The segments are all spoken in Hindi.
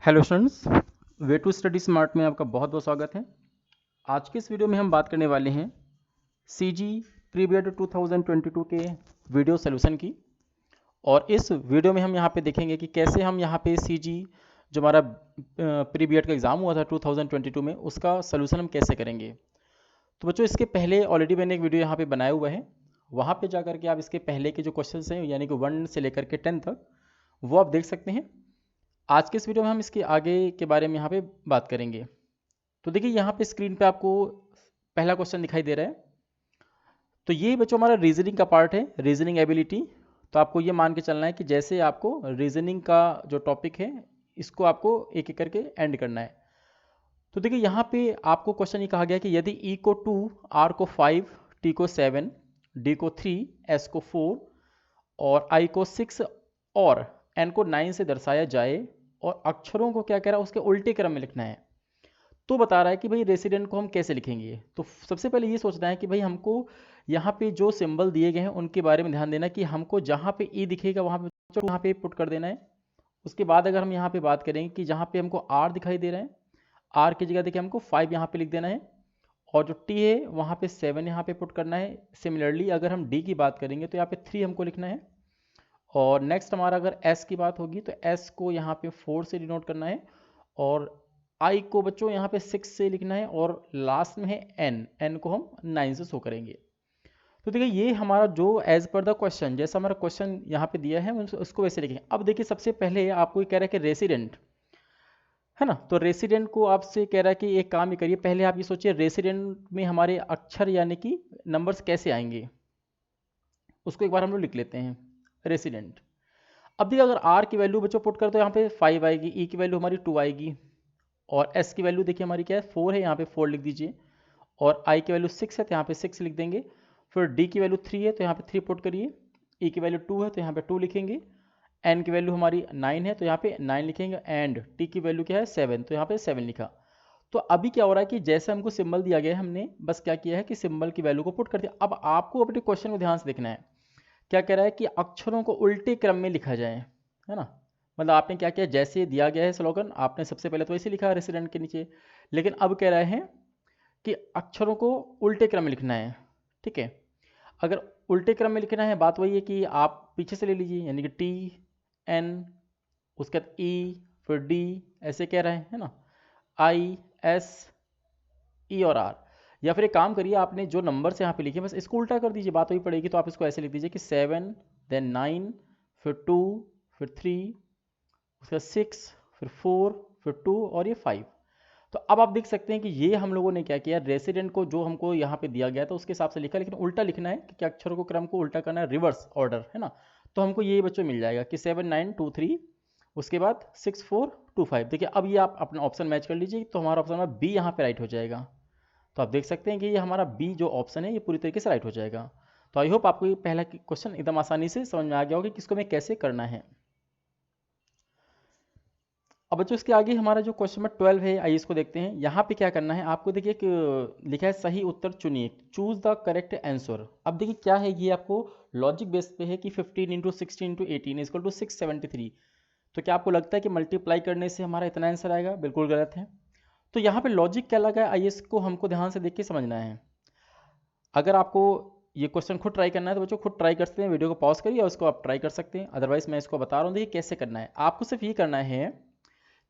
Hello students, way to study smart में आपका बहुत बहुत स्वागत है। आज के इस वीडियो में हम बात करने वाले हैं सीजी प्री बीएड 2022 के वीडियो सोल्यूशन की। और इस वीडियो में हम यहाँ पे देखेंगे कि कैसे हम यहाँ पे सीजी जो हमारा प्री बीएड का एग्ज़ाम हुआ था 2022 में, उसका सोल्यूशन हम कैसे करेंगे। तो बच्चों, इसके पहले ऑलरेडी मैंने एक वीडियो यहाँ पे बनाया हुआ है, वहाँ पे जा करके आप इसके पहले के जो क्वेश्चन हैं यानी कि 1 से लेकर के 10 तक वो आप देख सकते हैं। आज के इस वीडियो में हम इसके आगे के बारे में यहाँ पे बात करेंगे। तो देखिए, यहाँ पे स्क्रीन पे आपको पहला क्वेश्चन दिखाई दे रहा है। तो ये बच्चों हमारा रीजनिंग का पार्ट है, रीजनिंग एबिलिटी। तो आपको ये मान के चलना है कि जैसे आपको रीजनिंग का जो टॉपिक है इसको आपको एक एक करके एंड करना है। तो देखिए, यहाँ पे आपको क्वेश्चन ये कहा गया कि यदि E को 2, R को 5, T को 7, D को 3, S को 4 और I को 6 और N को 9 से दर्शाया जाए और अक्षरों को क्या कह रहा है, उसके उल्टे क्रम में लिखना है। तो बता रहा है कि भाई रेसिडेंट को हम कैसे लिखेंगे। तो सबसे पहले ये सोचना है कि भाई हमको यहाँ पे जो सिंबल दिए गए हैं उनके बारे में ध्यान देना कि हमको जहाँ पे ई दिखेगा वहाँ पे पुट कर देना है। उसके बाद अगर हम यहाँ पे बात करेंगे कि जहाँ पे हमको आर दिखाई दे रहा है, आर की जगह देखिए हमको 5 यहाँ पे लिख देना है और जो टी है वहाँ पे 7 यहाँ पे पुट करना है। सिमिलरली अगर हम डी की बात करेंगे तो यहाँ पे 3 हमको लिखना है। और नेक्स्ट हमारा अगर एस की बात होगी तो एस को यहाँ पे 4 से डिनोट करना है और आई को बच्चों यहाँ पे 6 से लिखना है और लास्ट में है एन, एन को हम 9 से शो करेंगे। तो देखिए, ये हमारा जो एज पर द क्वेश्चन, जैसा हमारा क्वेश्चन यहाँ पे दिया है उसको वैसे लिखेंगे। अब देखिए, सबसे पहले आपको ये कह रहा है कि रेसिडेंट है ना, तो रेसिडेंट को आपसे कह रहा है कि एक काम ही करिए, पहले आप ये सोचिए रेसिडेंट में हमारे अक्षर यानी कि नंबर्स कैसे आएंगे, उसको एक बार हम लोग लिख लेते हैं रेसिडेंट। अब देखिए, अगर आर की वैल्यू बच्चों पुट कर तो यहाँ पे 5 आएगी, ई की वैल्यू हमारी 2 आएगी और एस की वैल्यू देखिए हमारी क्या है 4 है, यहाँ पे 4 लिख दीजिए और आई की वैल्यू 6 है तो यहाँ पे 6 लिख देंगे। फिर डी की वैल्यू 3 है तो यहाँ पे 3 पुट करिए, ई की वैल्यू 2 है तो यहाँ पे 2 लिखेंगे, एन की वैल्यू हमारी 9 है तो यहाँ पे 9 लिखेंगे एंड टी की वैल्यू क्या है 7 तो यहाँ पे 7 लिखा। तो अभी क्या हो रहा है कि जैसे हमको सिंबल दिया गया है हमने बस क्या किया है कि सिंबल की वैल्यू को पुट कर दिया। अब आपको अपने क्वेश्चन को ध्यान से देखना है, क्या कह रहा है कि अक्षरों को उल्टे क्रम में लिखा जाए, है ना। मतलब आपने क्या किया, जैसे दिया गया है स्लोगन आपने सबसे पहले तो ऐसे लिखा रेसिडेंट के नीचे, लेकिन अब कह रहे हैं कि अक्षरों को उल्टे क्रम में लिखना है। ठीक है, अगर उल्टे क्रम में लिखना है बात वही है कि आप पीछे से ले लीजिए, यानी कि टी एन उसके बाद ई फिर डी, ऐसे कह रहे हैं, है ना, आई एस ई और आर। या फिर एक काम करिए, आपने जो नंबर से यहाँ पे लिखे बस इसको उल्टा कर दीजिए, बात वही पड़ेगी। तो आप इसको ऐसे लिख दीजिए कि 7 देन 9 फिर 2 फिर 3 उसका 6 फिर 4 फिर 2 और ये 5। तो अब आप देख सकते हैं कि ये हम लोगों ने क्या किया, रेसिडेंट को जो हमको यहाँ पे दिया गया था उसके हिसाब से लिखा, लेकिन उल्टा लिखना है कि अक्षरों को क्रम को उल्टा करना है, रिवर्स ऑर्डर, है ना। तो हमको ये बच्चों मिल जाएगा कि 7 9 2 3 उसके बाद 6 4 2 5। देखिए, अब ये आप अपना ऑप्शन मैच कर लीजिए तो हमारा ऑप्शन में बी यहाँ पे राइट हो जाएगा। तो आप देख सकते हैं कि ये हमारा बी जो ऑप्शन है ये पूरी तरीके से राइट हो जाएगा। तो आई होप आपको ये पहला क्वेश्चन एकदम आसानी से समझ में आ गया होगा कि इसको हमें कैसे करना है। अब बच्चों, इसके आगे हमारा जो क्वेश्चन नंबर 12 है, आइए इसको देखते हैं। यहाँ पे क्या करना है आपको, देखिए लिखा है सही उत्तर चुनिए, चूज द करेक्ट आंसर। अब देखिए क्या है, ये आपको लॉजिक बेस पे है कि 15 इंटू 16 इंटू 18 इक्वल टू 673। तो क्या आपको लगता है कि मल्टीप्लाई करने से हमारा इतना आंसर आएगा? बिल्कुल गलत है। तो यहाँ पे लॉजिक क्या लगा है, आइए इसको हमको ध्यान से देख के समझना है। अगर आपको ये क्वेश्चन खुद ट्राई करना है तो बच्चों खुद ट्राई कर सकते हैं, वीडियो को पॉज करिए और उसको आप ट्राई कर सकते हैं। अदरवाइज मैं इसको बता रहा हूँ, देखिए कैसे करना है। आपको सिर्फ ये करना है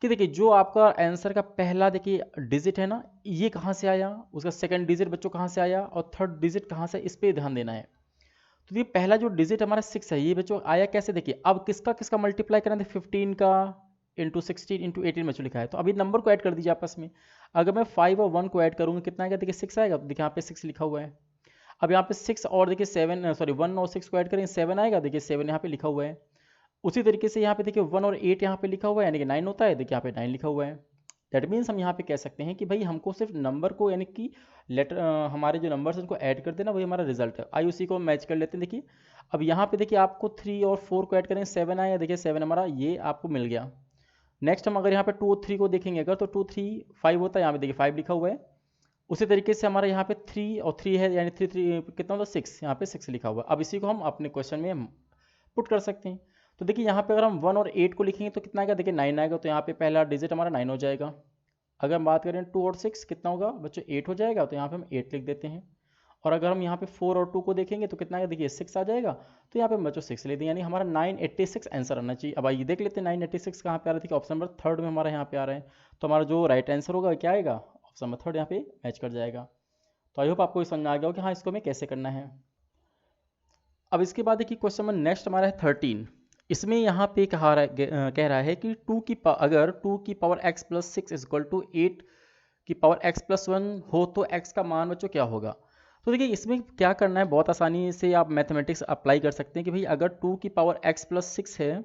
कि देखिए जो आपका आंसर का पहला देखिए डिजिट है ना, ये कहाँ से आया, उसका सेकंड डिजिट बच्चों कहाँ से आया और थर्ड डिजिट कहाँ से, इस पर ध्यान देना है। तो ये पहला जो डिजिट हमारा 6 है, ये बच्चों आया कैसे, देखिए अब किसका किसका मल्टीप्लाई करना है, 15 का इंटू 16 इंटू 18 बच्चों लिखा है। तो अभी नंबर को ऐड कर दीजिए आपस में। अगर मैं 5 और 1 को ऐड करूँगा कितना आएगा, देखिए 6 आएगा। तो देखिए यहाँ पे 6 लिखा हुआ है। अब यहाँ पे 6 और देखिए 7 सॉरी 1 और 6 को ऐड करेंगे 7 आएगा, देखिए 7 यहाँ पे लिखा हुआ है। उसी तरीके से यहाँ पे देखिए 1 और 8 यहाँ पे लिखा हुआ है, यानी कि 9 होता है, देखिए यहाँ पे 9 लिखा हुआ है। दैट मीन्स हम यहाँ पे कह सकते हैं कि भाई हमको सिर्फ नंबर को यानी कि लेटर हमारे जो नंबर्स हैं उनको ऐड कर देना, वही हमारा रिजल्ट है। आई उसी को मैच कर लेते हैं। देखिए अब यहाँ पे देखिए आपको 3 और 4 को ऐड करेंगे 7 आया, देखिए 7 हमारा ये आपको मिल गया। नेक्स्ट हम अगर यहाँ पे 2 और 3 को देखेंगे अगर, तो 2 3 5 होता है, यहाँ पे देखिए 5 लिखा हुआ है। उसी तरीके से हमारा यहाँ पे 3 और 3 है, यानी 3 3 कितना होता है 6, यहाँ पे 6 लिखा हुआ है। अब इसी को हम अपने क्वेश्चन में पुट कर सकते हैं। तो देखिए यहाँ पे अगर हम 1 और 8 को लिखेंगे तो कितना आएगा, देखिए 9 आएगा, तो यहाँ पे पहला डिजिट हमारा 9 हो जाएगा। अगर हम बात करें 2 और 6 कितना होगा बच्चों, 8 हो जाएगा, तो यहाँ पे हम 8 लिख देते हैं। और अगर हम यहाँ पे 4 और 2 को देखेंगे तो कितना आएगा, देखिए 6 आ जाएगा, तो यहाँ पे हम बच्चों 6 ले दें, यानी हमारा 986 आंसर आना चाहिए। अब आइए देख लेते हैं 986 कहाँ पे आ रहा है, देखिए ऑप्शन नंबर थर्ड में हमारा यहाँ पे आ रहा है। तो हमारा जो राइट आंसर होगा क्या आएगा, ऑप्शन नंबर थर्ड यहाँ पे मैच कर जाएगा। तो आई होप आपको समझ में आ गया हो कि हाँ इसको हमें कैसे करना है। अब इसके बाद देखिए क्वेश्चन नंबर नेक्स्ट हमारा है 13। इसमें यहाँ पे कह रहा है कि अगर 2 की power x plus 6 is equal to 8 की पावर x प्लस 1 हो तो x का मान बच्चों क्या होगा। तो देखिए इसमें क्या करना है, बहुत आसानी से आप मैथमेटिक्स अप्लाई कर सकते हैं कि भाई अगर 2 की पावर x प्लस 6 है,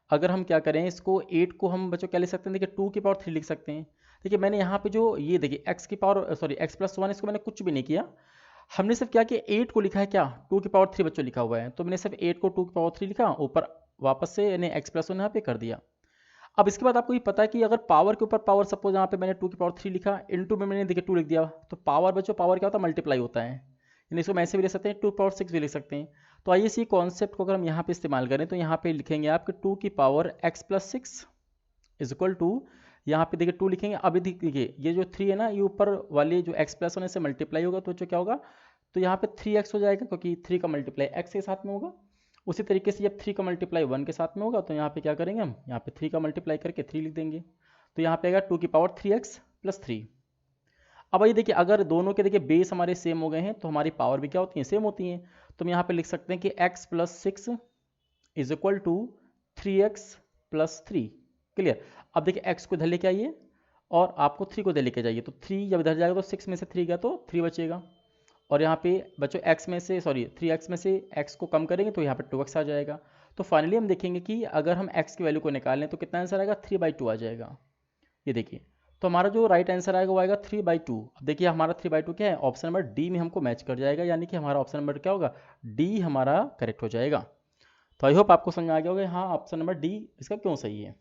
अगर हम क्या करें इसको 8 को हम बच्चों क्या लिख सकते हैं, देखिए 2 की पावर 3 लिख सकते हैं। देखिए मैंने यहाँ पे जो ये देखिए x की पावर x प्लस 1 इसको मैंने कुछ भी नहीं किया, हमने सिर्फ क्या किया 8 को लिखा है, क्या 2 की पावर 3 बच्चों लिखा हुआ है, तो मैंने सिर्फ 8 को 2 की पावर 3 लिखा, ऊपर वापस से यानी x प्लस 1 यहाँ पे कर दिया। अब इसके बाद आपको ये पता है कि अगर पावर के ऊपर पावर, सपोज यहाँ पे मैंने 2 की पावर 3 लिखा, इनटू में मैंने देखिए 2 लिख दिया, तो पावर बच्चों पावर क्या होता है, मल्टीप्लाई होता है, यानी इसको मैं ऐसे भी लिख सकते हैं 2 पावर 6 भी लिख सकते हैं। तो आइए इसी कॉन्सेप्ट को अगर हम यहाँ पे इस्तेमाल करें तो यहाँ पे लिखेंगे आप कि 2 की power x plus 6 is equal to, यहाँ पे देखिए 2 लिखेंगे। अभी देखिए ये जो 3 है ना, ये ऊपर वाले जो x प्लस 1 से मल्टीप्लाई होगा तो जो क्या होगा, तो यहाँ पे 3x हो जाएगा, क्योंकि 3 का मल्टीप्लाई x के साथ में होगा। उसी तरीके से जब 3 का मल्टीप्लाई 1 के साथ में होगा तो यहाँ पे क्या करेंगे हम, यहाँ पे 3 का मल्टीप्लाई करके 3 लिख देंगे, तो यहाँ पे आएगा 2 की पावर 3x प्लस 3। अब ये देखिए अगर दोनों के देखिए बेस हमारे सेम हो गए हैं तो हमारी पावर भी क्या होती है, सेम होती हैं। तो हम यहाँ पे लिख सकते हैं कि x plus 6 is equal to 3x plus 3। Clear. अब देखिए x को इधर लेके आइए और आपको 3 को इधर लेके जाइए, तो 3 जब इधर जाएगा तो 6 में से 3 गया तो 3 बचेगा, और यहाँ पे बच्चों x में से 3x में से x को कम करेंगे तो यहाँ पे 2x आ जाएगा। तो फाइनली हम देखेंगे कि अगर हम x की वैल्यू को निकालें तो कितना आंसर आएगा, 3/2 आ जाएगा। ये देखिए, तो हमारा जो राइट आंसर आएगा वो आएगा 3/2। अब देखिए हमारा 3/2 क्या है, ऑप्शन नंबर डी में हमको मैच कर जाएगा, यानी कि हमारा ऑप्शन नंबर क्या होगा, डी हमारा करेक्ट हो जाएगा। तो आई होप आपको समझ आ गया होगा हाँ ऑप्शन नंबर डी इसका क्यों सही है।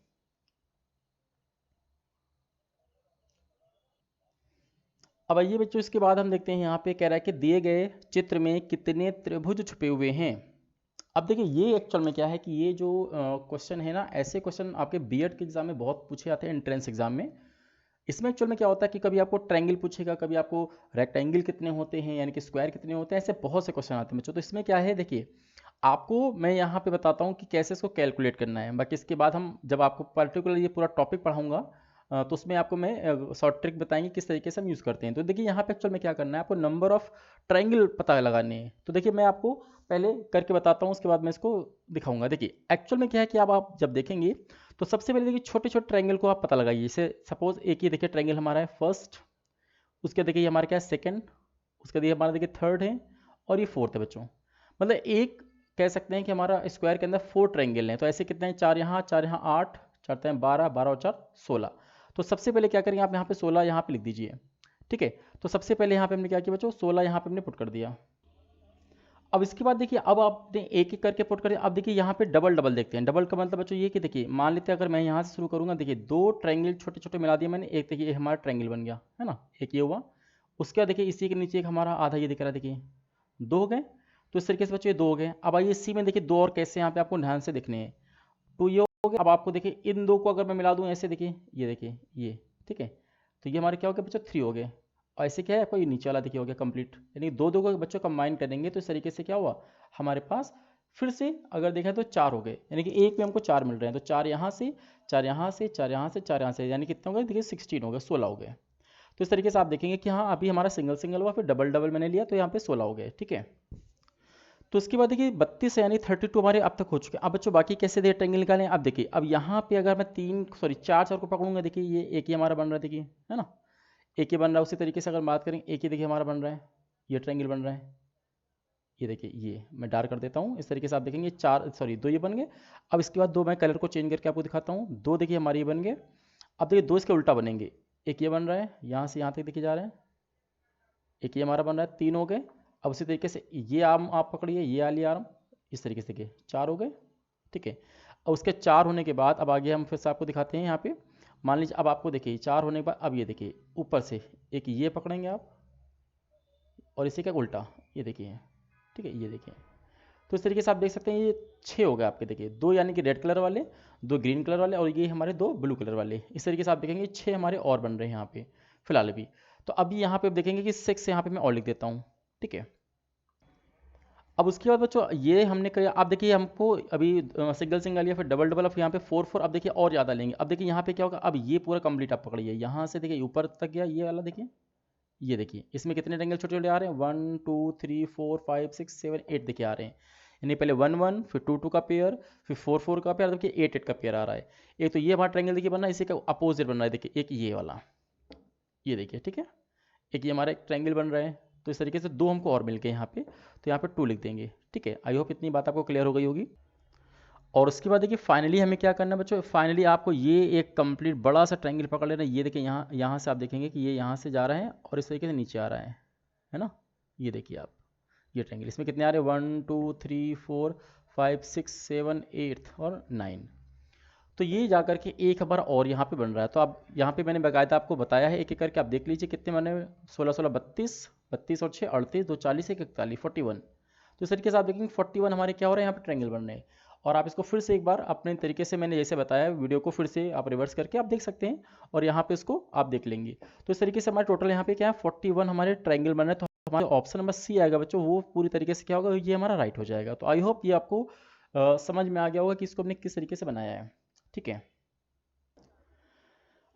अब आइए बच्चों इसके बाद हम देखते हैं, यहाँ पे कह रहा है कि दिए गए चित्र में कितने त्रिभुज छुपे हुए हैं। अब देखिए ये एक्चुअल में क्या है कि ये जो क्वेश्चन है ना, ऐसे क्वेश्चन आपके बीएड के एग्जाम में बहुत पूछे जाते हैं, एंट्रेंस एग्जाम में। इसमें एक्चुअल में क्या होता है कि कभी आपको ट्रायंगल पूछेगा, कभी आपको रेक्टेंगल कितने होते हैं यानी कि स्क्वायर कितने होते हैं, ऐसे बहुत से क्वेश्चन आते हैं बच्चों। तो इसमें क्या है देखिए, आपको मैं यहाँ पे बताता हूँ कि कैसे इसको कैलकुलेट करना है, बाकी इसके बाद हम जब आपको पर्टिकुलर ये पूरा टॉपिक पढ़ाऊंगा तो उसमें आपको मैं शॉर्ट ट्रिक बताएंगे किस तरीके से हम यूज़ करते हैं। तो देखिए यहाँ पे एक्चुअल में क्या करना है, आपको नंबर ऑफ ट्रायंगल पता लगाने हैं। तो देखिए मैं आपको पहले करके बताता हूँ, उसके बाद मैं इसको दिखाऊंगा। देखिए एक्चुअल में क्या है कि अब आप जब देखेंगे तो सबसे पहले देखिए छोटे छोटे ट्रायंगल को आप पता लगाइए। जैसे सपोज एक ही देखिए ट्रायंगल हमारा है फर्स्ट, उसके देखिए हमारा क्या है सेकंड, उसके देखिए हमारा देखिए थर्ड है, और ये फोर्थ है बच्चों। मतलब एक कह सकते हैं कि हमारा स्क्वायर के अंदर 4 ट्रायंगल हैं। तो ऐसे कितने हैं, 4 यहाँ 4 यहाँ 8, 4 हैं 12, 12 और 4 16। तो सबसे पहले क्या करेंगे आप यहाँ पे 16 यहाँ पे लिख दीजिए, ठीक है। तो सबसे पहले यहाँ पे हमने क्या किया बच्चों, 16 यहाँ पे हमने पुट कर दिया। अब इसके बाद देखिए अब आपने एक एक करके पुट करें। अब देखिए यहाँ पे डबल डबल देखते हैं। डबल का मतलब बच्चों ये कि देखिए मान लेते हैं अगर मैं यहाँ से शुरू करूँगा, देखिए 2 ट्रायंगल छोटे छोटे मिला दिए मैंने, एक देखिए हमारा ट्रायंगल बन गया है ना, एक ये हुआ। उसके बाद देखिए इसी के नीचे एक हमारा आधा ये दिख रहा है, देखिए 2 हो गए। तो इस तरीके से बच्चों ये 2 हो गए। अब आइए इसी में देखिए 2 और कैसे यहाँ पे आपको ध्यान से दिखने हैं। 2 ये हो गया। अब आपको देखिए इन 2 को अगर मैं मिला दूँ ऐसे, देखिए ये देखिए ये, ठीक है। तो ये हमारे क्या हो गया बच्चों, 3 हो गए। और ऐसे क्या है आपको ये नीचे वाला देखिए हो गया कंप्लीट, यानी 2 को बच्चों कंबाइन करेंगे तो इस तरीके से क्या हुआ हमारे पास, फिर से अगर देखें तो 4 हो गए, यानी कि एक में हमको 4 मिल रहे हैं। तो 4 यहाँ से 4 यहाँ से 4 यहाँ से 4 यहाँ से, यानी कितने हो गए देखिए 16 हो गए, 16 हो गए। तो इस तरीके से आप देखेंगे कि हाँ अभी हमारा सिंगल सिंगल हुआ, फिर डबल डबल मैंने लिया तो यहाँ पे 16 हो गए, ठीक है। तो उसके बाद देखिए 32 यानी 32 हमारे अब तक हो चुके हैं। अब बच्चों बाकी कैसे दे ट्रायंगल निकालें। अब देखिए अब यहाँ पे अगर मैं 4 को पकड़ूंगा, देखिए ये एक ही हमारा बन रहा है, देखिए है ना, एक ही बन रहा है। उसी तरीके से अगर बात करें एक ही देखिए हमारा बन रहा है, ये ट्रायंगल बन रहा है, ये देखिए ये मैं डार्क कर देता हूँ। इस तरीके से आप देखेंगे 2 ये बन गए। अब इसके बाद 2 मैं कलर को चेंज करके आपको दिखाता हूँ। 2 देखिए हमारे ये बन गए। अब देखिए 2 इसके उल्टा बनेंगे, एक ये बन रहा है यहाँ से यहाँ तक देखिए जा रहा है, एक ये हमारा बन रहा है, 3 हो गए। अब उसी तरीके से ये आर्म आप पकड़िए, ये वाली आर्म, इस तरीके से देखिए 4 हो गए, ठीक है। और उसके 4 होने के बाद अब आगे हम फिर से आपको दिखाते हैं। यहाँ पे मान लीजिए अब आपको देखिए 4 होने के बाद अब ये देखिए ऊपर से एक ये पकड़ेंगे आप, और इसी का उल्टा ये देखिए, ठीक है, ये देखिए। तो इस तरीके से आप देख सकते हैं ये 6 हो गए आपके, देखिए 2 यानी कि रेड कलर वाले, 2 ग्रीन कलर वाले और ये हमारे 2 ब्लू कलर वाले। इस तरीके से आप देखेंगे 6 हमारे और बन रहे हैं यहाँ पे फिलहाल अभी। तो अभी यहाँ पे आप देखेंगे कि 6 यहाँ पे मैं और लिख देता हूँ, ठीक है। अब उसके बाद बच्चों ये हमने किया, आप देखिए हमको अभी सिंगल सिंगल या फिर डबल डबल, अब यहाँ पे 4 4, अब देखिए और ज़्यादा लेंगे। अब देखिए यहाँ पे क्या होगा, अब ये पूरा कंप्लीट आप पकड़िए, यहाँ से देखिए ऊपर तक गया ये वाला, देखिए ये देखिए इसमें कितने ट्रायंगल छोटे छोटे आ रहे हैं, 1 2 3 4 5 6 7 8 देखिए आ रहे हैं। यानी पहले 1 1, फिर 2 2 का पेयर, फिर 4 4 का पेयर, देखिए 8 8 का पेयर आ रहा है। एक तो ये हमारा ट्रायंगल देखिए बन रहा है, इसी का अपोजिट बन रहा है, देखिए एक ये वाला, ये देखिए, ठीक है। एक ये हमारा एक ट्रायंगल बन रहा है। तो इस तरीके से 2 हमको और मिल गए यहाँ पे, तो यहाँ पे 2 लिख देंगे, ठीक है। आई होप इतनी बात आपको क्लियर हो गई होगी। और उसके बाद देखिए फाइनली हमें क्या करना है बच्चों, फाइनली आपको ये एक कंप्लीट बड़ा सा ट्रायंगल पकड़ लेना है। ये देखिए यहाँ से आप देखेंगे कि ये यहाँ से जा रहा है और इस तरीके से नीचे आ रहा है ना। ये देखिए आप, ये ट्रायंगल इसमें कितने आ रहे हैं, 1 2 3 4 5 6 7 8 और 9। तो ये जा करके एक बार और यहाँ पे बन रहा है। तो अब यहाँ पे मैंने बाकायदा आपको बताया है, एक एक करके आप देख लीजिए कितने बने, 16 16 32, 32 और 6 38, 2 40, 1 41, 41। तो इस तरीके से आप देखेंगे 41 हमारे क्या हो रहे हैं यहाँ पे ट्रायंगल बन रहे हैं। और आप इसको फिर से एक बार अपने तरीके से मैंने जैसे बताया वीडियो को फिर से आप रिवर्स करके आप देख सकते हैं और यहाँ पे इसको आप देख लेंगे। तो इस तरीके से हमारे टोटल यहाँ पे क्या है, 41 हमारे ट्रायंगल बन रहे हैं। तो हमारे ऑप्शन नंबर सी आएगा बच्चों, वो पूरी तरीके से क्या होगा, ये हमारा राइट हो जाएगा। तो आई होप ये आपको समझ में आ गया होगा कि इसको हमने किस तरीके से बनाया है, ठीक है।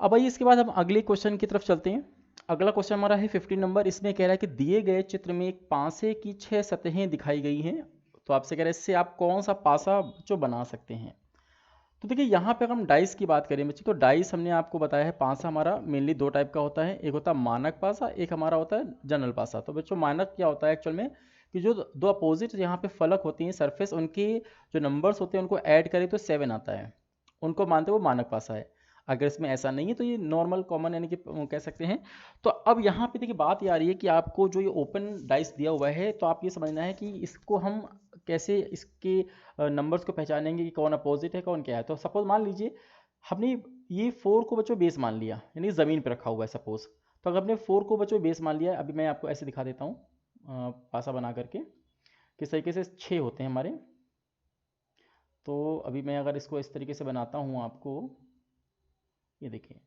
अब आइए इसके बाद हम अगले क्वेश्चन की तरफ चलते हैं। अगला क्वेश्चन हमारा है 15 नंबर। इसमें कह रहा है कि दिए गए चित्र में एक पासे की 6 सतहें दिखाई गई हैं। तो आपसे कह रहा है इससे आप कौन सा पासा जो बना सकते हैं। तो देखिए यहाँ पे अगर हम डाइस की बात करें बच्चों, तो डाइस हमने आपको बताया है पासा हमारा मेनली 2 टाइप का होता है, एक होता है मानक पासा, एक हमारा होता है जनरल पासा। तो बच्चों मानक क्या होता है एक्चुअल में, कि जो 2 अपोजिट यहाँ पे फलक होती हैं सरफेस, उनके जो नंबर्स होते हैं उनको ऐड करें तो 7 आता है, उनको मानते हैं वो मानक पासा है। अगर इसमें ऐसा नहीं है तो ये नॉर्मल कॉमन यानी कि कह सकते हैं। तो अब यहाँ पे देखिए बात ये आ रही है कि आपको जो ये ओपन डाइस दिया हुआ है, तो आप ये समझना है कि इसको हम कैसे इसके नंबर्स को पहचानेंगे कि कौन अपोजिट है कौन क्या है। तो सपोज मान लीजिए हमने ये 4 को बच्चों बेस मान लिया, यानी ज़मीन पर रखा हुआ है सपोज। तो अगर हमने 4 को बच्चों बेस मान लिया है, अभी मैं आपको ऐसे दिखा देता हूँ पासा बना करके, किस तरीके से 6 होते हैं हमारे। तो अभी मैं अगर इसको इस तरीके से बनाता हूँ आपको, ये देखिए।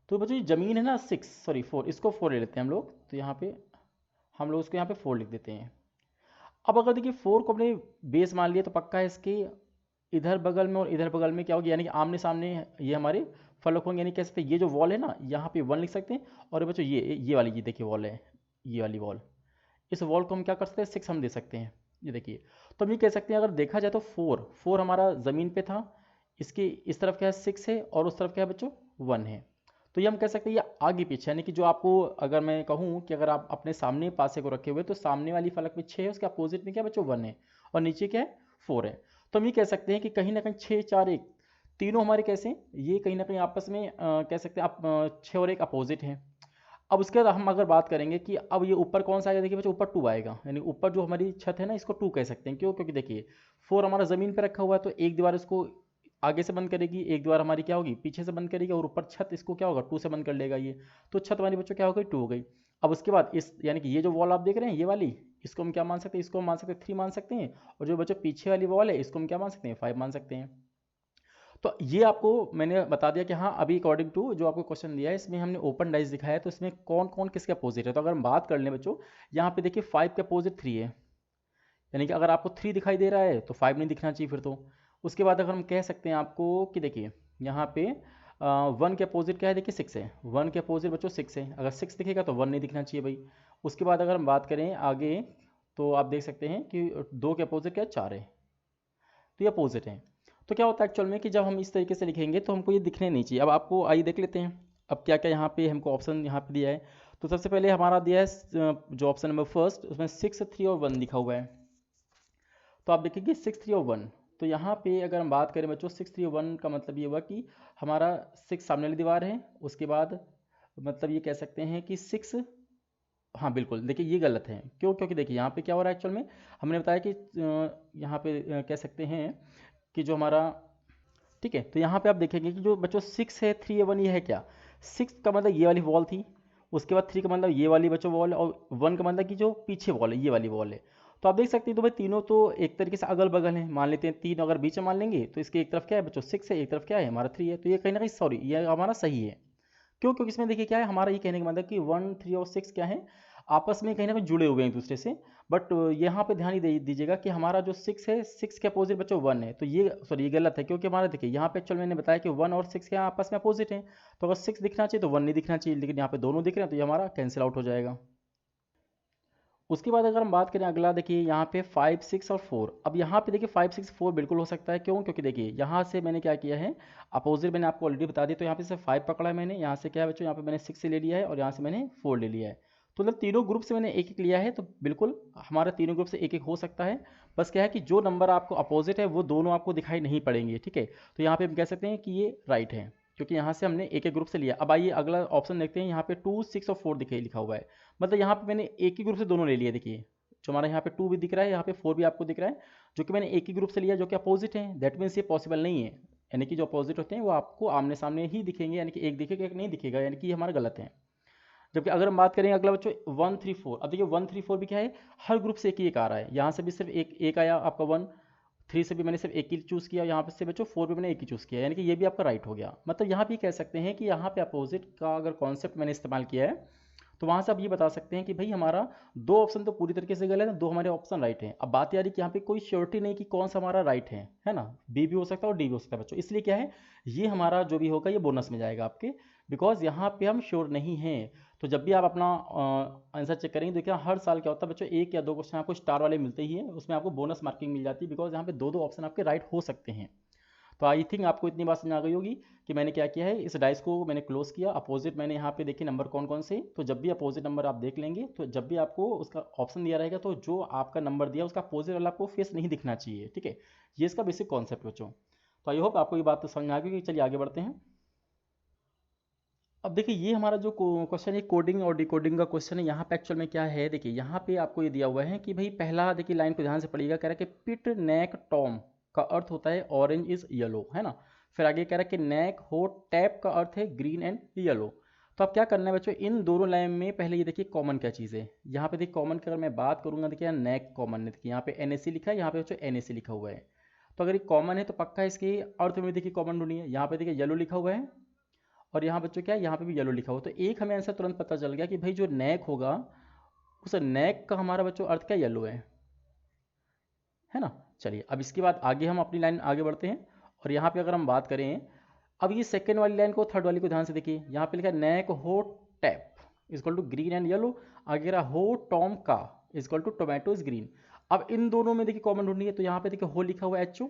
तो बच्चों ये ज़मीन है ना 6 सॉरी 4, इसको 4 ले लेते हैं हम लोग। तो यहाँ पे हम लोग उसको यहाँ पे 4 लिख देते हैं। अब अगर देखिए 4 को अपने बेस मान लिया, तो पक्का है इसके इधर बगल में और इधर बगल में क्या होगी, यानी कि आमने सामने ये हमारे फलक होंगे। यानी कह सकते हैं ये जो वॉल है ना, यहाँ पे 1 लिख सकते हैं। और बच्चों ये वाली, ये देखिए वॉल है, ये वाली वॉल, इस वॉल को हम क्या कर सकते हैं, 6 हम दे सकते हैं। ये देखिए, तो हम ये कह सकते हैं अगर देखा जाए तो 4 हमारा ज़मीन पे था, इसके इस तरफ क्या है 6 है और उस तरफ क्या है बच्चों 1 है। तो ये हम कह सकते हैं ये आगे पीछे, यानी कि जो आपको अगर मैं कहूँ कि अगर आप अपने सामने पासे को रखे हुए, तो सामने वाली फलक में 6 है, उसके अपोजिट में क्या है बच्चों 1 है, और नीचे क्या है 4 है। तो हम ये कह सकते हैं कि कहीं ना कहीं 6 4 1 तीनों हमारे कैसे हैं, ये कहीं ना कहीं आपस में कह सकते हैं आप 6 और 1 अपोजिट हैं। अब उसके बाद हम अगर बात करेंगे कि अब ये ऊपर कौन सा आएगा, देखिए बच्चों ऊपर 2 आएगा, यानी ऊपर जो हमारी छत है ना, इसको 2 कह सकते हैं। क्यों, क्योंकि देखिए 4 हमारा ज़मीन पे रखा हुआ है, तो एक दीवार इसको आगे से बंद करेगी, एक दीवार हमारी क्या होगी पीछे से बंद करेगी, और ऊपर छत इसको क्या होगा 2 से बंद कर लेगा ये। तो छत हमारी बच्चों क्या हो गई 2 हो गई। अब उसके बाद इस यानी कि ये जो वॉल आप देख रहे हैं ये वाली, इसको हम क्या मान सकते हैं, इसको हम मान सकते हैं 3 मान सकते हैं। और जो बच्चों पीछे वाली वॉल है, इसको हम क्या मान सकते हैं 5 मान सकते हैं। तो ये आपको मैंने बता दिया कि हाँ अभी अकॉर्डिंग टू जो आपको क्वेश्चन दिया है, इसमें हमने ओपन डाइस दिखाया है, तो इसमें कौन कौन किसके अपोजिट है। तो अगर हम बात कर लें बच्चों, यहाँ पे देखिए 5 के अपोजिट 3 है, यानी कि अगर आपको 3 दिखाई दे रहा है तो 5 नहीं दिखना चाहिए फिर तो। उसके बाद अगर हम कह सकते हैं आपको कि देखिए यहाँ पे 1 के अपोजिट क्या है, देखिए 6 है, 1 के अपोजिट बच्चों 6 है, अगर 6 दिखेगा तो 1 नहीं दिखना चाहिए भाई। उसके बाद अगर हम बात करें आगे, तो आप देख सकते हैं कि 2 के अपोजिट क्या है 4 है, तो ये अपोजिट है। तो क्या होता है एक्चुअल में कि जब हम इस तरीके से लिखेंगे तो हमको ये दिखने नहीं चाहिए। अब आपको आइए देख लेते हैं अब क्या क्या यहाँ पे हमको ऑप्शन यहाँ पे दिया है। तो सबसे पहले हमारा दिया है जो ऑप्शन नंबर फर्स्ट, उसमें 6 3 और 1 लिखा हुआ है। तो आप देखेंगे 6 3 और 1, तो यहाँ पे अगर हम बात करें बच्चों 6 3 और 1 का मतलब ये हुआ कि हमारा 6 सामने वाली दीवार है, उसके बाद मतलब ये कह सकते हैं कि 6, हाँ बिल्कुल देखिए ये गलत है। क्यों, क्योंकि देखिए यहाँ पे क्या हो रहा है एक्चुअल में, हमने बताया कि यहाँ पे कह सकते हैं कि जो हमारा, ठीक है। तो यहाँ पे आप देखेंगे कि जो बच्चों 6 है 3 है 1, ये है क्या, 6 का मतलब ये वाली वॉल थी, उसके बाद 3 का मतलब ये वाली बच्चों वॉल है, और 1 का मतलब कि जो पीछे वॉल है ये वाली वॉल है। तो आप देख सकते हैं तो भाई तीनों तो एक तरीके से अगल बगल हैं, मान लेते हैं 3 अगर बीच में मान लेंगे तो इसके एक तरफ क्या है बच्चों 6 है, एक तरफ क्या है हमारा 3 है, तो ये कहीं ना कहीं सॉरी ये हमारा सही है। क्यों? क्योंकि इसमें देखिए क्या है हमारा ये कहने का मतलब कि 1 3 और 6 क्या है आपस में कहीं ना कहीं जुड़े हुए हैं एक दूसरे से। बट यहाँ पे ध्यान ही दीजिएगा कि हमारा जो 6 है 6 के अपोजिट बच्चों 1 है, तो ये सॉरी ये गलत है, क्योंकि हमारा देखिए यहाँ पे एक्चुअल मैंने बताया कि 1 और 6 के आपस में अपोजिट हैं, तो अगर 6 दिखना चाहिए तो 1 नहीं दिखना चाहिए, लेकिन यहाँ पे दोनों दिख रहे हैं तो ये हमारा कैंसिल आउट हो जाएगा। उसके बाद अगर हम बात करें अगला, देखिए यहाँ पे 5 6 और 4, अब यहाँ पे देखिए 5 6 4 बिल्कुल हो सकता है। क्यों? क्योंकि देखिए यहाँ से मैंने क्या किया है अपोजिट मैंने आपको ऑलरेडी बता दिया, तो यहाँ पे से 5 पकड़ा है मैंने, यहाँ से क्या है बच्चों यहाँ पे मैंने 6 से ले लिया है और यहाँ से मैंने 4 ले लिया है। तो मतलब तीनों ग्रुप से मैंने एक एक लिया है, तो बिल्कुल हमारा तीनों ग्रुप से एक एक हो सकता है। बस क्या है कि जो नंबर आपको अपोजिट है वो दोनों आपको दिखाई नहीं पड़ेंगे, ठीक है। तो यहाँ पे हम कह सकते हैं कि ये राइट है, क्योंकि यहाँ से हमने एक एक ग्रुप से लिया। अब आइए अगला ऑप्शन देखते हैं, यहाँ पे 2 6 और 4 दिखे लिखा हुआ है, मतलब यहाँ पे मैंने एक ही ग्रुप से दोनों ले लिए। देखिए जो हमारा यहाँ पे 2 भी दिख रहा है, यहाँ पे 4 भी आपको दिख रहा है, जो कि मैंने एक ही ग्रुप से लिया जो कि अपोजिट है। दैट मीन्स ये पॉसिबल नहीं है, यानी कि जो अपोजिट होते हैं वो आपको आमने सामने ही दिखेंगे, यानी कि एक दिखेगा एक नहीं दिखेगा, यानी कि ये हमारा गलत है। जबकि अगर हम बात करें अगला बच्चों 1 3 4, अब देखिए 1 3 4 भी क्या है हर ग्रुप से एक ही एक आ रहा है, यहाँ से भी सिर्फ एक एक आया आपका 1, 3 से भी मैंने सिर्फ एक ही चूज़ किया, यहाँ पे से बच्चों 4 पे मैंने एक ही चूज़ किया, यानी कि ये भी आपका राइट हो गया। मतलब यहाँ भी कह सकते हैं कि यहाँ पे अपोजिट का अगर कॉन्सेप्ट मैंने इस्तेमाल किया है, तो वहाँ से आप ये बता सकते हैं कि भाई हमारा दो ऑप्शन तो पूरी तरीके से गलत है, दो हमारे ऑप्शन राइट हैं। अब बात ये आ रही कि यहाँ पे कोई श्योरिटी नहीं कि कौन सा हमारा राइट है ना, बी भी हो सकता है और डी भी हो सकता है बच्चों, इसलिए क्या है ये हमारा जो भी होगा ये बोनस में जाएगा आपके, बिकॉज यहाँ पे हम श्योर नहीं हैं। तो जब भी आप अपना आंसर चेक करेंगे, देखिए हर साल क्या होता है बच्चों एक या दो क्वेश्चन आपको स्टार वाले मिलते ही हैं, उसमें आपको बोनस मार्किंग मिल जाती है, बिकॉज यहाँ पे दो दो ऑप्शन आपके राइट हो सकते हैं। तो आई थिंक आपको इतनी बात समझ आ गई होगी कि मैंने क्या किया है, इस डाइस को मैंने क्लोज किया, अपोजिट मैंने यहाँ पे देखिए नंबर कौन कौन से, तो जब भी अपोजिट नंबर आप देख लेंगे तो जब भी आपको उसका ऑप्शन दिया रहेगा तो जो आपका नंबर दिया उसका अपोजिट वाला आपको फेस नहीं दिखना चाहिए, ठीक है। ये इसका बेसिक कॉन्सेप्ट बच्चों। तो आई होप आपको ये बात तो समझ में आ गई। चलिए आगे बढ़ते हैं। अब देखिए ये हमारा जो क्वेश्चन है कोडिंग और डिकोडिंग का क्वेश्चन है, यहाँ पे एक्चुअल में क्या है, देखिए यहाँ पे आपको ये दिया हुआ है कि भाई पहला देखिए लाइन को ध्यान से पढ़िएगा, कह रहा है कि पिट नेक टॉम का अर्थ होता है ऑरेंज इज येलो, है ना। फिर आगे कह रहा है कि नेक हो टैप का अर्थ है ग्रीन एंड येलो। तो अब क्या करना है बच्चों, इन दोनों लाइन में पहले ये देखिए कॉमन क्या चीज़ है, यहाँ पे देखिए कॉमन की अगर मैं बात करूंगा, देखिए यहाँ नेक कॉमन है, देखिए यहाँ पे NAC लिखा है, यहाँ पे बच्चों NAC लिखा हुआ है। तो अगर ये कॉमन है तो पक्का इसके अर्थ में देखिए कॉमन ढूंढिए, यहाँ पे देखिए येलो लिखा हुआ है और यहाँ बच्चों क्या है यहाँ पे भी येलो लिखा हुआ, तो एक हमें आंसर तुरंत पता चल गया कि भाई जो नेक होगा उस नेक का हमारा बच्चों अर्थ क्या येलो है ना। चलिए अब इसके बाद आगे हम अपनी लाइन आगे बढ़ते हैं, और यहाँ पे अगर हम बात करें, अब ये सेकेंड वाली लाइन को थर्ड वाली को ध्यान से देखिए, यहाँ पे लिखा है नेक हो टैप is equal to green and yellow, आगे रहा हो टॉम का is equal to tomato is green. अब इन दोनों में देखिए कॉमन ढूंढनी है, तो यहाँ पे देखिए हो लिखा हुआ HO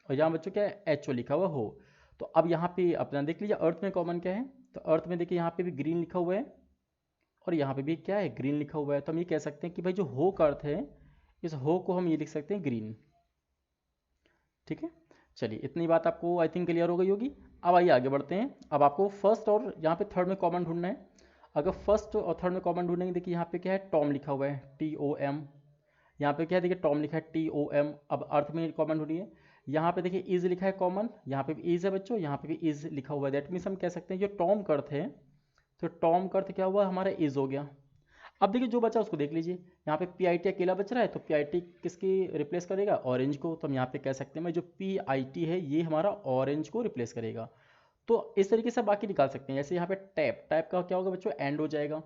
और यहाँ बच्चों क्या है HO लिखा हुआ हो। तो अब यहाँ पे अपना देख लीजिए अर्थ में कॉमन क्या है, तो अर्थ में देखिए यहाँ पे भी ग्रीन लिखा हुआ है और यहाँ पे भी क्या है ग्रीन लिखा हुआ है, तो हम ये कह सकते हैं कि भाई जो हो का अर्थ है इस हो को हम ये लिख सकते हैं ग्रीन, ठीक है। चलिए इतनी बात आपको आई थिंक क्लियर हो गई होगी। अब आइए आगे बढ़ते हैं, अब आपको फर्स्ट और यहाँ पे थर्ड में कॉमन ढूंढना है। अगर फर्स्ट और थर्ड में कॉमन ढूंढेंगे, देखिए यहाँ पे क्या है टॉम लिखा हुआ है TOM, यहाँ पे क्या है देखिए टॉम लिखा है TOM। अब अर्थ में कॉमन ढूंढिए, यहाँ पे देखिए इज लिखा है कॉमन, यहाँ पे भी इज है बच्चों, यहाँ पे भी इज लिखा हुआ है, दैट मीन्स हम कह सकते हैं जो टॉम का अर्थ है, तो टॉम का अर्थ क्या हुआ हमारा इज हो गया। अब देखिए जो बचा उसको देख लीजिए, यहाँ पे PIT अकेला बच रहा है, तो PIT किसकी रिप्लेस करेगा ऑरेंज को, तो हम यहाँ पे कह सकते हैं जो PIT है ये हमारा ऑरेंज को रिप्लेस करेगा। तो इस तरीके से बाकी निकाल सकते हैं, जैसे यहाँ पे टैप टैप का क्या होगा बच्चों एंड हो जाएगा,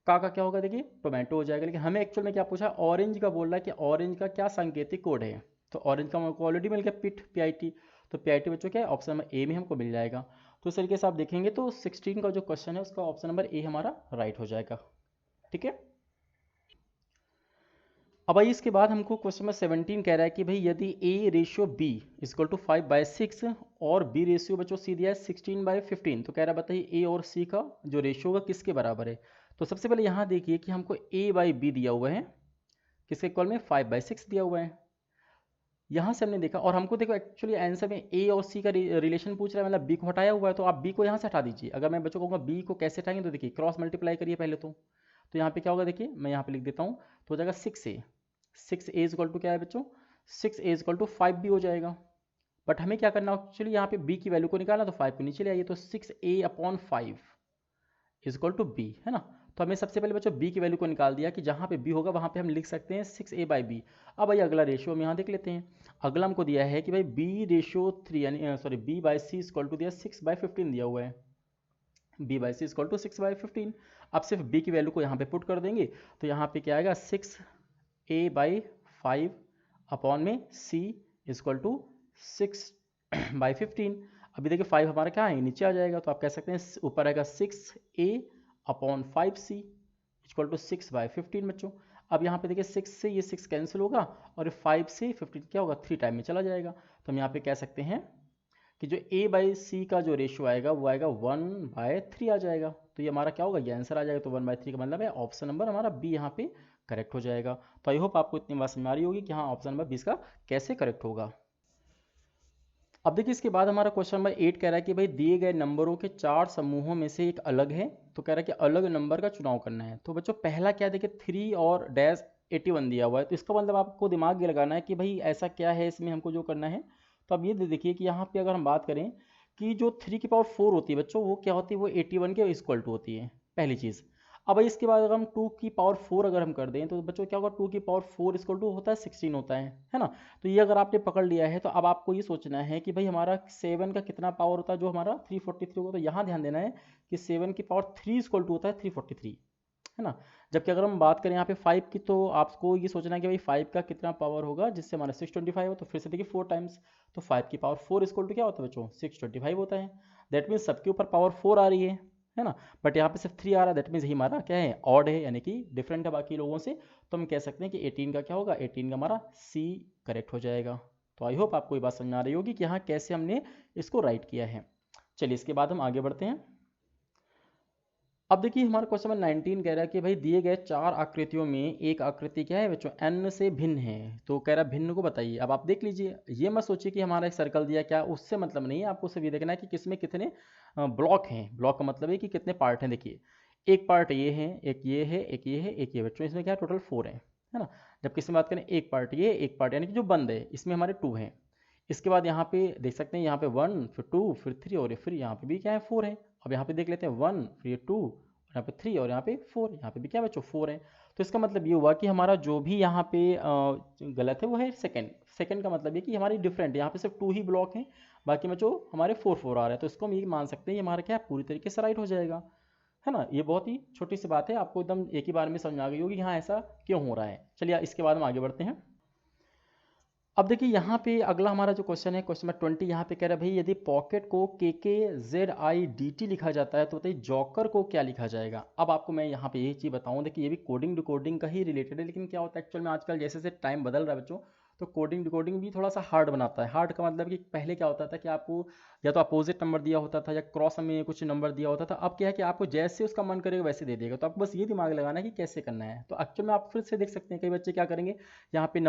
का क्या होगा देखिए टोमेटो हो जाएगा। लेकिन हमें एक्चुअल में क्या पूछा ऑरेंज का, बोल रहा है कि ऑरेंज का क्या सांकेतिक कोड है, तो ऑरेंज का हमको ऑलरेडी मिल गया पिट PIT, तो PIT बच्चों क्या है ऑप्शन नंबर A में हमको मिल जाएगा। तो इस तरीके से आप देखेंगे तो 16 का जो क्वेश्चन है उसका ऑप्शन नंबर A हमारा राइट हो जाएगा, ठीक है। अब भाई इसके बाद हमको क्वेश्चन नंबर 17 कह रहा है कि भाई यदि A/B इक्वल टू 5/6 और B रेशियो बच्चों C दिया है 16/15, तो कह रहा है बताइए A और C का जो रेशियो होगा किसके बराबर है। तो सबसे पहले यहाँ देखिए कि हमको A/B दिया हुआ है, किसके इक्वल में 5/6 दिया हुआ है। यहाँ से हमने देखा और हमको देखो एक्चुअली आंसर में A और C का रिलेशन पूछ रहा है, मतलब B को हटाया हुआ है, तो आप B को यहाँ से हटा दीजिए। अगर मैं बच्चों को कहूँगा B को कैसे हटाएंगे, तो देखिए क्रॉस मल्टीप्लाई करिए पहले तो यहाँ पे क्या होगा देखिए मैं यहाँ पे लिख देता हूँ, तो हो जाएगा 6A इक्वल टू क्या है बच्चों 6A इक्वल टू 5B हो जाएगा। बट हमें क्या करना है एक्चुअली यहाँ पे B की वैल्यू को निकालना, तो 5 को नीचे ले आइए, तो 6A/5 इक्वल टू बी, है ना। तो हमने सबसे पहले बच्चों बी की वैल्यू को निकाल दिया कि जहाँ पे बी होगा वहाँ पे हम लिख सकते हैं 6a/b। अब भाई अगला रेशियो हम यहाँ देख लेते हैं। अगला हमको दिया है कि भाई b/3 यानी सॉरी b/c इक्वल टू दिया 6/15 दिया हुआ है। b/c equal to 6/15। अब सिर्फ b की वैल्यू को यहाँ पे पुट कर देंगे तो यहाँ पे क्या आएगा 6a/5 अपॉन में c इक्वल टू 6/15। अभी देखिए 5 हमारा क्या है नीचे आ जाएगा, तो आप कह सकते हैं ऊपर आएगा 6a/5c इक्वल टू 6/15 बच्चों। अब यहाँ पे देखिए 6 से ये 6 कैंसिल होगा और 5 से 15 क्या होगा 3 टाइम में चला जाएगा। तो हम यहाँ पे कह सकते हैं कि जो a/c का जो रेशियो आएगा वो आएगा 1/3 आ जाएगा। तो ये हमारा क्या होगा, ये आंसर आ जाएगा। तो 1/3 का मतलब है ऑप्शन नंबर हमारा बी यहाँ पे करेक्ट हो जाएगा। तो आई होप आपको इतनी बात समझ आ रही होगी कि हाँ ऑप्शन नंबर 20 का कैसे करेक्ट होगा। अब देखिए इसके बाद हमारा क्वेश्चन नंबर 8 कह रहा है कि भाई दिए गए नंबरों के 4 समूहों में से एक अलग है, तो कह रहा है कि अलग नंबर का चुनाव करना है। तो बच्चों पहला क्या है, देखिए 3 और डैश 81 दिया हुआ है, तो इसका मतलब आपको दिमाग ये लगाना है कि भाई ऐसा क्या है इसमें हमको जो करना है। तो अब ये देखिए कि यहाँ पे अगर हम बात करें कि जो 3 की पावर 4 होती है बच्चों वो क्या होती है, वो 81 के इक्वल टू होती है, पहली चीज़। अब भाई इसके बाद अगर हम 2 की पावर 4 अगर हम कर दें तो बच्चों क्या होगा, 2 की पावर 4 इक्वल टू होता है 16 होता है ना। तो ये अगर आपने पकड़ लिया है तो अब आपको ये सोचना है कि भाई हमारा 7 का कितना पावर होता है, जो हमारा 343 होगा। तो यहाँ ध्यान देना है कि 7 की पावर 3 इक्वल टू होता है 343, है ना। जबकि अगर हम बात करें यहाँ पे 5 की, तो आपको ये सोचना है कि भाई 5 का कितना पावर होगा जिससे हमारा 625 हो। तो फिर से देखिए 4 टाइम्स, तो 5 की पावर 4 इक्वल टू क्या होता है बच्चों 625 होता है। दैट मीन्स सबके ऊपर पावर 4 आ रही है ना। बट यहाँ पे सिर्फ 3 आ रहा है, दैट मीन्स ही हमारा क्या है ऑड है, यानी कि डिफरेंट है बाकी लोगों से। तो हम कह सकते हैं कि 18 का क्या होगा, 18 का हमारा सी करेक्ट हो जाएगा। तो आई होप आपको ये बात समझ आ रही होगी कि हाँ कैसे हमने इसको राइट किया है। चलिए इसके बाद हम आगे बढ़ते हैं। अब देखिए हमारा क्वेश्चन नंबर 19 कह रहा है कि भाई दिए गए 4 आकृतियों में एक आकृति क्या है बच्चों n से भिन्न है, तो कह रहा है भिन्न को बताइए। अब आप देख लीजिए, ये मत सोचिए कि हमारा एक सर्कल दिया क्या, उससे मतलब नहीं है। आपको सिर्फ ये देखना है कि किसमें कितने ब्लॉक हैं। ब्लॉक का मतलब है कि कितने पार्ट हैं। देखिए एक पार्ट ये है, एक ये है, एक ये है, एक ये बच्चों, इसमें क्या है टोटल 4 है ना। जब किसी बात करें एक पार्ट ये, एक पार्ट यानी कि जो बंद है, इसमें हमारे 2 हैं। इसके बाद यहाँ पे देख सकते हैं, यहाँ पे 1 फिर 2 फिर 3 और फिर यहाँ पे भी क्या है 4 है। अब यहाँ पे देख लेते हैं 1 फिर 2 यहाँ पे 3 और यहाँ पे 4, यहाँ पे भी क्या बच्चों 4 है। तो इसका मतलब ये हुआ कि हमारा जो भी यहाँ पे गलत है वो है सेकंड। सेकंड का मतलब ये कि हमारी डिफरेंट, यहाँ पे सिर्फ 2 ही ब्लॉक हैं, बाकी में जो हमारे 4 आ रहा है। तो इसको हम ये मान सकते हैं ये हमारा क्या है पूरी तरीके से राइट हो जाएगा, है ना। ये बहुत ही छोटी सी बात है, आपको एकदम एक ही बार में समझ आ गई होगी कि हाँ ऐसा क्यों हो रहा है। चलिए इसके बाद हम आगे बढ़ते हैं। अब देखिए यहाँ पे अगला हमारा जो क्वेश्चन है, क्वेश्चन नंबर 20, यहाँ पे कह रहा है भाई यदि पॉकेट को KKZIDT लिखा जाता है तो बताइए जॉकर को क्या लिखा जाएगा। अब आपको मैं यहाँ पे यही चीज़ बताऊँ, देखिए ये भी कोडिंग डिकोडिंग का ही रिलेटेड है, लेकिन क्या होता है एक्चुअल में आजकल जैसे जैसे टाइम बदल रहा है बच्चों, तो कोडिंग डिकोडिंग भी थोड़ा सा हार्ड बनाता है। हार्ड का मतलब कि पहले क्या होता था कि आपको या तो अपोजिट नंबर दिया होता था या क्रॉस में कुछ नंबर दिया होता था। अब क्या है कि आपको जैसे उसका मन करेगा वैसे दे देगा। तो आपको बस ये दिमाग लगाना है कि कैसे करना है। तो एक्चुअल में आप फिर से देख सकते हैं कई बच्चे क्या करेंगे, यहाँ पे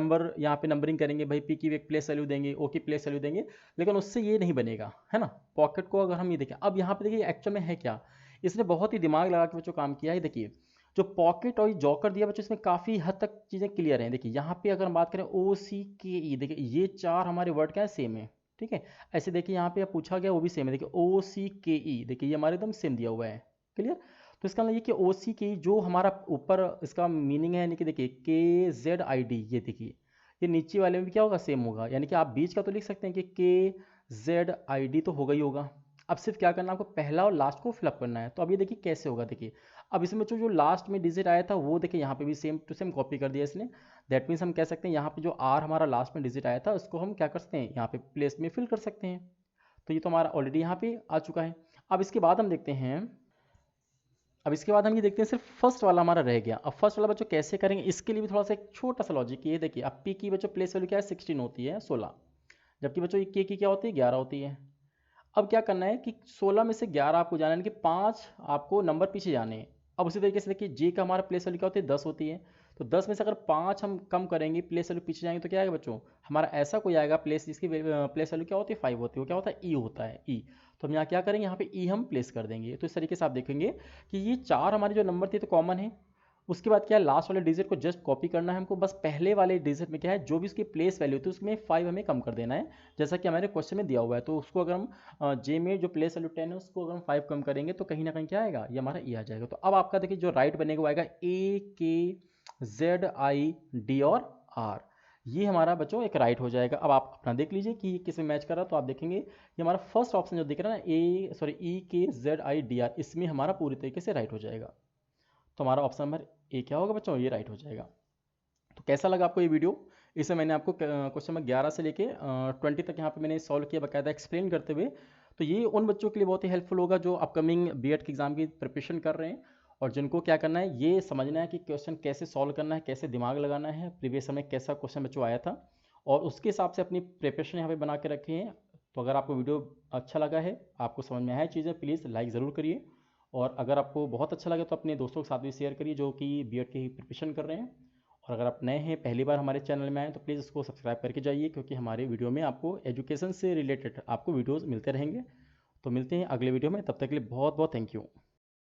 नंबरिंग करेंगे, भाई पी की एक प्लेस वैल्यू देंगे, ओ की प्लेस वैल्यू देंगे, लेकिन उससे ये नहीं बनेगा, है ना। पॉकेट को अगर हम ये देखें, अब यहाँ पे देखिए एक्चुअल में है क्या, इसने बहुत ही दिमाग लगा के बच्चों काम किया है। देखिए जो पॉकेट और जॉकर दिया बच्चों, इसमें काफ़ी हद तक चीज़ें क्लियर हैं। देखिए यहाँ पे अगर हम बात करें OCKE, देखिए ये 4 हमारे वर्ड क्या है सेम है, ठीक है। ऐसे देखिए यहाँ पे पूछा गया वो भी सेम है, देखिए OCKE, देखिए ये हमारे एकदम सेम दिया हुआ है, क्लियर। तो इसका मतलब ये कि OCKE जो हमारा ऊपर इसका मीनिंग है, यानी कि देखिए KZID, ये देखिए ये नीचे वाले में भी क्या होगा सेम होगा, यानी कि आप बीच का तो लिख सकते हैं कि KZID तो होगा ही होगा। अब सिर्फ क्या करना है आपको, पहला और लास्ट को फिलअप करना है। तो अब ये देखिए कैसे होगा, देखिए अब इसमें जो लास्ट में डिजिट आया था वो देखिए यहाँ पे भी सेम टू सेम कॉपी कर दिया इसने। दैट मीन्स हम कह सकते हैं यहाँ पे जो आर हमारा लास्ट में डिजिट आया था उसको हम क्या कर सकते हैं यहाँ पे प्लेस में फिल कर सकते हैं। तो ये तो हमारा ऑलरेडी यहाँ पे आ चुका है। अब इसके बाद हम देखते हैं, अब इसके बाद हम ये देखते हैं सिर्फ फर्स्ट वाला हमारा रह गया। अब फर्स्ट वाला बच्चों कैसे करेंगे, इसके लिए भी थोड़ा सा एक छोटा सा लॉजिक ये देखिए। अब पी की बच्चों प्लेस वैल्यू क्या है 16 होती है 16, जबकि बच्चों के की क्या होती है 11 होती है। अब क्या करना है कि 16 में से 11 आपको जाना है, यानी कि 5 आपको नंबर पीछे जाने हैं। अब उसी तरीके से देखिए जे का हमारा प्लेस वैल्यू क्या होती है 10 होती है। तो 10 में से अगर 5 हम कम करेंगे प्लेस वैल्यू पीछे जाएंगे तो क्या आएगा बच्चों, हमारा ऐसा कोई आएगा प्लेस जिसकी प्लेस वैल्यू क्या होती है 5 होती है, वो क्या होता है ई होता है ई। तो हम यहाँ क्या करेंगे, यहाँ पे ई हम प्लेस कर देंगे। तो इस तरीके से आप देखेंगे कि ये 4 हमारे जो नंबर थे तो कॉमन है, उसके बाद क्या है, लास्ट वाले डिजिट को जस्ट कॉपी करना है हमको, बस पहले वाले डिजिट में क्या है जो भी उसकी प्लेस वैल्यू होती है उसमें 5 हमें कम कर देना है, जैसा कि हमारे क्वेश्चन में दिया हुआ है। तो उसको अगर हम जे में जो प्लेस वैल्यू 10 है उसको अगर हम 5 कम करेंगे तो कहीं ना कहीं क्या आएगा, ये हमारा ई आ जाएगा। तो अब आपका देखिए जो राइट बनेगा वो आएगा AKZID और R, ये हमारा बच्चों एक राइट हो जाएगा। अब आप अपना देख लीजिए कि किस में मैच कर रहा है। तो आप देखेंगे ये हमारा फर्स्ट ऑप्शन जो दिख रहा है ना, EKZIDR, इसमें हमारा पूरी तरीके से राइट हो जाएगा। तो हमारा ऑप्शन नंबर ए क्या होगा बच्चों, ये राइट हो जाएगा। तो कैसा लगा आपको ये वीडियो? इसे मैंने आपको क्वेश्चन नंबर 11 से लेके 20 तक यहाँ पे मैंने सॉल्व किया बाकायदा एक्सप्लेन करते हुए। तो ये उन बच्चों के लिए बहुत ही हेल्पफुल होगा जो अपकमिंग बीएड के एग्जाम की प्रिपरेशन कर रहे हैं और जिनको क्या करना है, ये समझना है कि क्वेश्चन कैसे सॉल्व करना है, कैसे दिमाग लगाना है, प्रीवियस समय कैसा क्वेश्चन बच्चों आया था, और उसके हिसाब से अपनी प्रिपरेशन यहाँ पे बना के रखे हैं। तो अगर आपको वीडियो अच्छा लगा है, आपको समझ में आया चीज़ें, प्लीज़ लाइक ज़रूर करिए। और अगर आपको बहुत अच्छा लगे तो अपने दोस्तों के साथ भी शेयर करिए जो कि बीएड की प्रिपरेशन कर रहे हैं। और अगर आप नए हैं, पहली बार हमारे चैनल में आए, तो प्लीज़ उसको सब्सक्राइब करके जाइए, क्योंकि हमारे वीडियो में आपको एजुकेशन से रिलेटेड आपको वीडियोज़ मिलते रहेंगे। तो मिलते हैं अगले वीडियो में, तब तक के लिए बहुत बहुत थैंक यू।